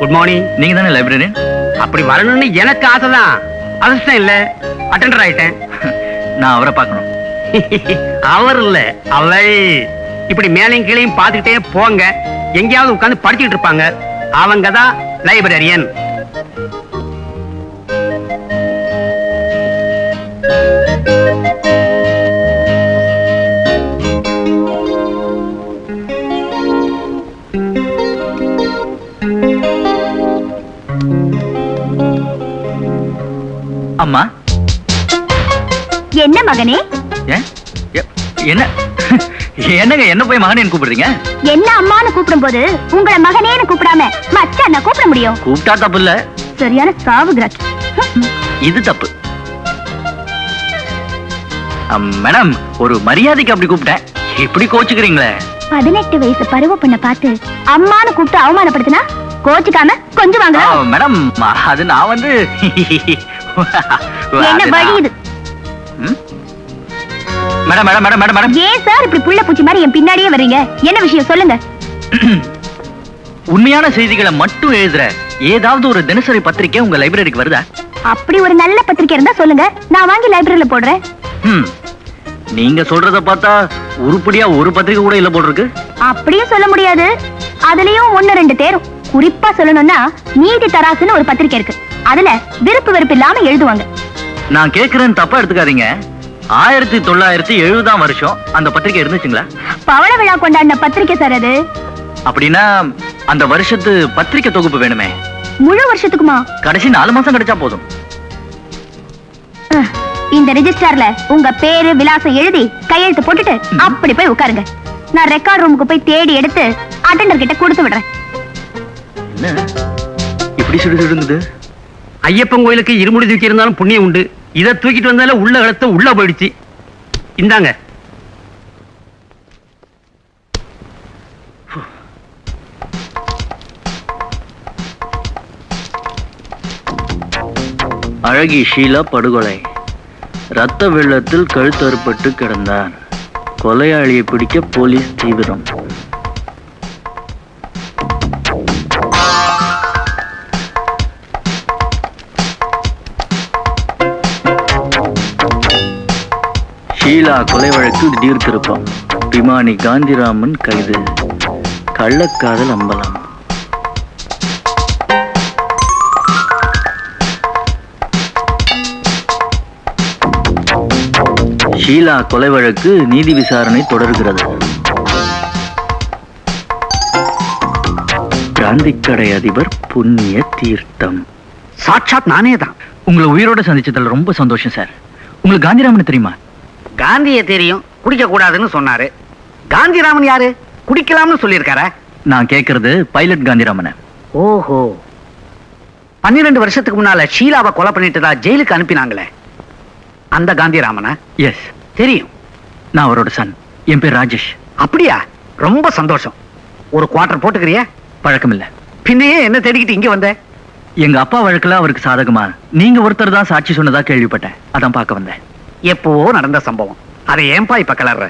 Good morning. நீங்க தானே librarian? அப்படி வரணும்னு எனக்கு ஆசைதான், அதிர்ஷ்டம் இல்ல, அட்டெண்டர் ஆயிட்டேன். நான் அவரை பார்க்கணும். அவர் இல்ல, அவள். இப்படி மேலையும் கீழையும் பார்த்துக்கிட்டே போங்க, எங்கேயாவது உட்கார்ந்து படிச்சுட்டு இருப்பாங்க, அவங்க தான் லைப்ரரியன். அம்மா. என்ன மகனே? என்ன என்னங்க என்ன போய் மகனே கூப்பிடுறீங்க? என்ன அம்மான்னு கூப்பிடும் போது உங்களை மகனேன்னு கூப்பிடாம மச்சான் நான் கூப்பிட முடியும்? கூப்பிட்டா தப்பு இல்ல. சரியான சாவு கிராக்கி. இது தப்பு. மேடம், ஒரு மரியாதைக்கு அப்படி கூப்பிட்டேன், இப்படி கோச்சுக்கிறீங்களே? 18 வயசு பருவ பொண்ண பார்த்து அம்மான்னு கூப்பிட்டு அவமானப்படுத்தினா கோச்சுக்காம கொஞ்சம் வாங்க. மேடம், அது நான் வந்து என்ன வழி இது? Madam madam madam madam madam ஏன் சார் இப்படி புள்ள பூச்சி மாதிரி என் பின்னாடியே வர்றீங்க? என்ன விஷயம் சொல்லுங்க. உண்மையான செய்திகளை மட்டும் எழுதுற ஏதாவது ஒரு தினசரி பத்திரிக்கை உங்க லைப்ரரிக்கு வருதா? அப்படி ஒரு நல்ல பத்திரிக்கை இருந்தா சொல்லுங்க, நான் வாங்கி லைப்ரரியில போடுறேன். நீங்க சொல்றத பார்த்தா உருப்படியா ஒரு பத்திரிக்கை கூட இல்ல போட்டிருக்கு. அப்படியும் சொல்ல முடியாது, அதுலயும் 1-2 தேரும். குறிப்பா சொல்லணும்னா நீதி தராசுன்னு ஒரு பத்திரிக்கை இருக்கு, அதுல விருப்பு வெறுப்பு இல்லாம எழுதுவாங்க. நான் கேக்குறேன்னு தப்பா எடுத்துக்காதீங்க. 1970 வருஷம் அந்த பத்திரிக்கை இருந்துச்சுங்களா? பவள விழா கொண்டாடின பத்திரிக்கை சார் அது. அப்படின்னா அந்த வருஷத்து பத்திரிக்கை தொகுப்பு வேணுமே. முழு வருஷத்துக்குமா? கடைசி 4 மாசம் கிடைச்சா போதும். இந்த ரெஜிஸ்டர்ல உங்க பேரு விலாசம் எழுதி கையெழுத்து போட்டுட்டு அப்படி போய் உட்காருங்க. நான் ரெக்கார்ட் ரூமுக்கு போய் தேடி எடுத்து அட்டெண்டர் கிட்ட கொடுத்து விடுறேன். என்ன இப்படி சுடுங்குது? ஐயப்பன் கோயிலுக்கு இருமுடி தூக்கி இருந்தாலும் புண்ணியம் உண்டு, இதை தூக்கிட்டு வந்தால உள்ள இடத்த உள்ள போயிடுச்சு. இந்தாங்க. அழகி ஷீலா படுகொலை. ரத்த வெள்ளத்தில் கழுத்தறுப்பட்டு கிடந்தார். கொலையாளியை பிடிக்க போலீஸ் தீவிரம். ஷீலா கொலை வழக்கு திடீர் திருப்பம். விமானி காந்திராமன் கைது. கள்ளக்காதல் அம்பலம். ஷீலா கொலை வழக்கு நீதி விசாரணை தொடர்கிறது. காந்திக்கடை அதிபர் புண்ணிய தீர்த்தம். சாட்சாத் நானே தான். உங்களை உயிரோட சந்திச்சதுல ரொம்ப சந்தோஷம் சார். உங்களுக்கு காந்திராமன் தெரியுமா? காந்தியை தெரியும், குடிக்க கூடாதுன்னு சொன்னாரு. காந்திராமன் யாரு? குடிக்கலாம்னு சொல்லியிருக்காரா? நான் கேக்குறது பைலட் காந்திராமன். ஓஹோ, 12 வருஷத்துக்கு முன்னால ஷீலாவை கொலை பண்ணிட்டுதா ஜெயிலுக்கு அனுப்பினாங்களே, அந்த காந்திராமனா? எஸ், தெரியும். நான் அவரோட சன். என் பேர் ராஜேஷ். அப்படியா? ரொம்ப சந்தோஷம். ஒரு குவார்டர் போட்டுக்கிறியா? பழக்கம் இல்ல. பின்னையே என்ன தேடிக்கிட்டு இங்க வந்த? எங்க அப்பா வழக்குல அவருக்கு சாதகமா நீங்க ஒருத்தர் தான் சாட்சி சொன்னதா கேள்விப்பட்டேன், அதான் பார்க்க வந்தேன். எப்பவோ நடந்த சம்பவம், அதை ஏன்பா இப்ப கிளற?